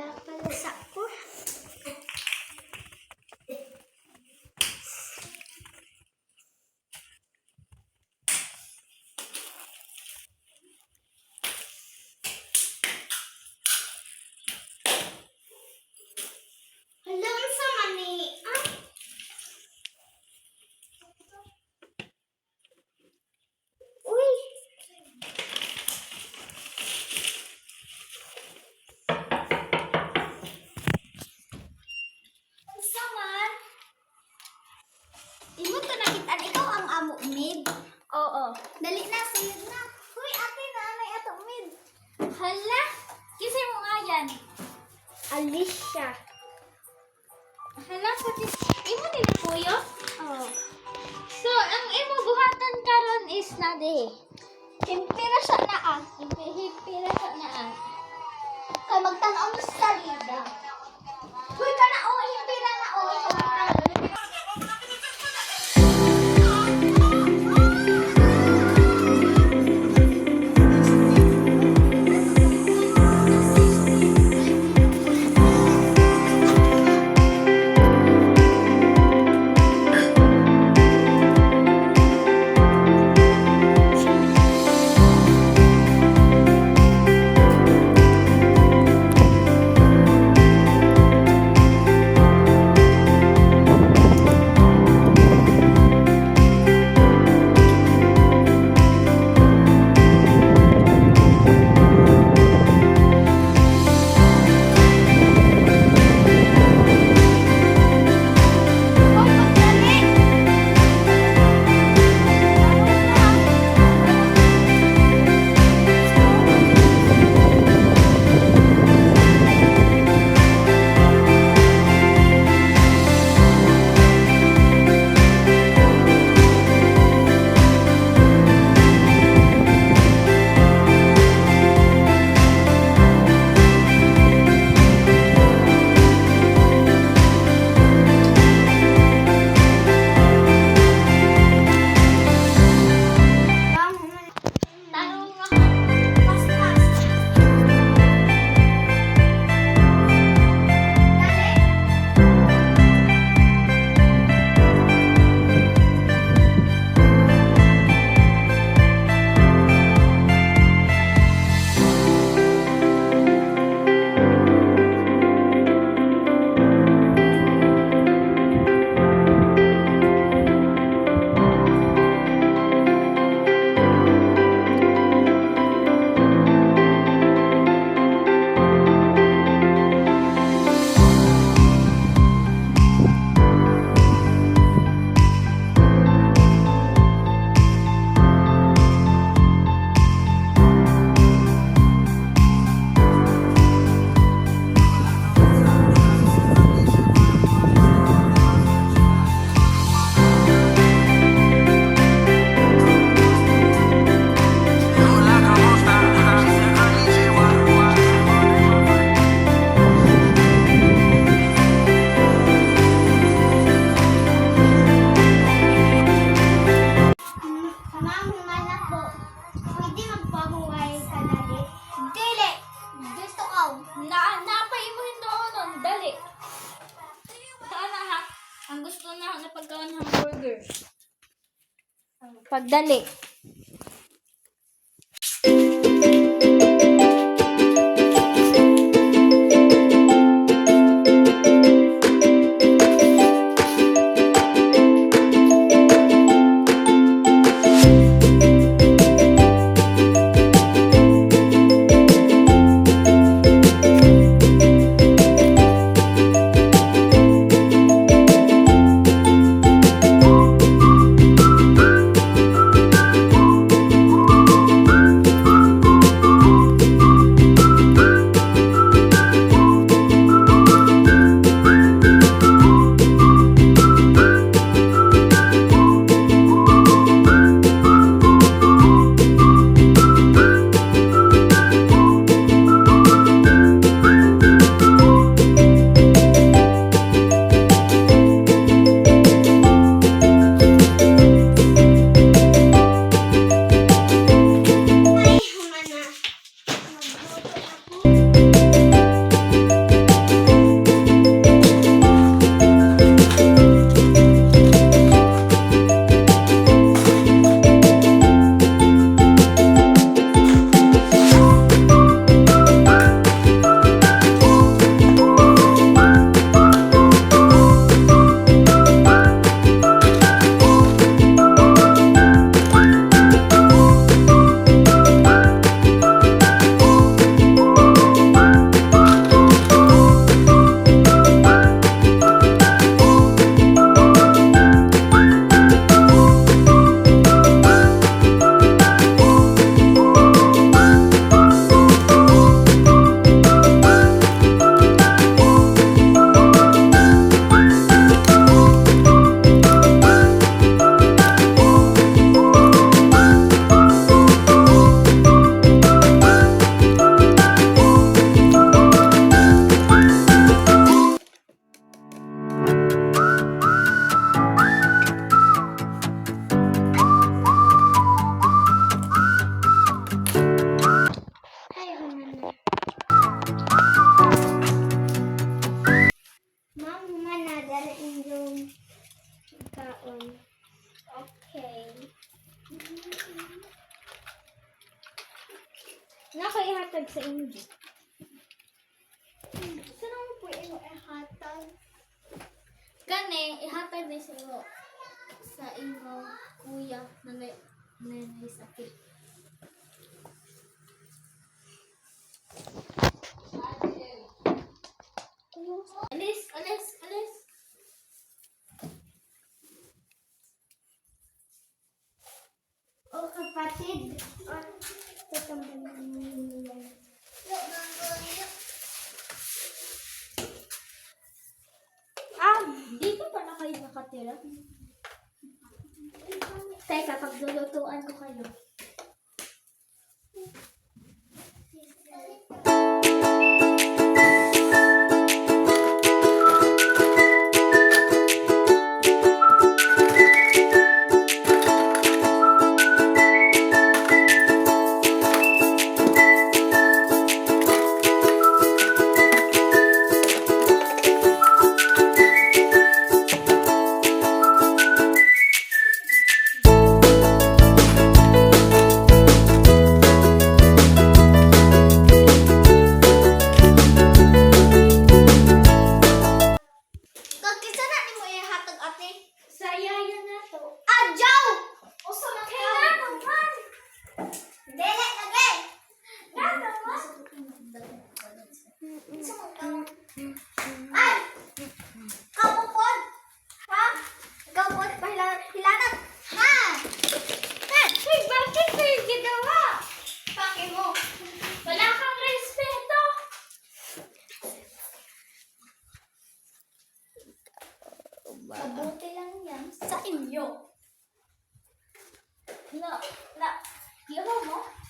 wala pala sa ko. Hala, sa mani. Uy. Unsa man? Imo to nakitaan ikaw ang amo mid. Oo. Dali na sayod na. Uy, ate na may ato mid. Hala, kisa mo nga yan. Alicia. Hala, pati imo din kuyo? Oo. So, ang imo buhatan karon is na de. Himpira siya na himpira siya na Kay magtan-aw mo sa salida. Uy, kana o, himpira na o. Pagdali. Nakaihatag sa inyo. Saan mo po ino ihatag? Kani, ihatag din sa inyo kuya na may sakit. Alis, alis, alis. O kapatid. Dito pa na kayo nakatira? Teka, paglulutuan ko kayo. Kagkisa na ni mo ihatag ate? Sa yaya na to. Adjaw! Usa man ka naman. Dele lagi. Naman. Ay! Kapupod! Ha? Kapupod hilanat! Ha? Hey, bakit kayo ginawa? Paki mo. Wala kang respeto. Mabuti lang yan sa inyo. Kilo mo?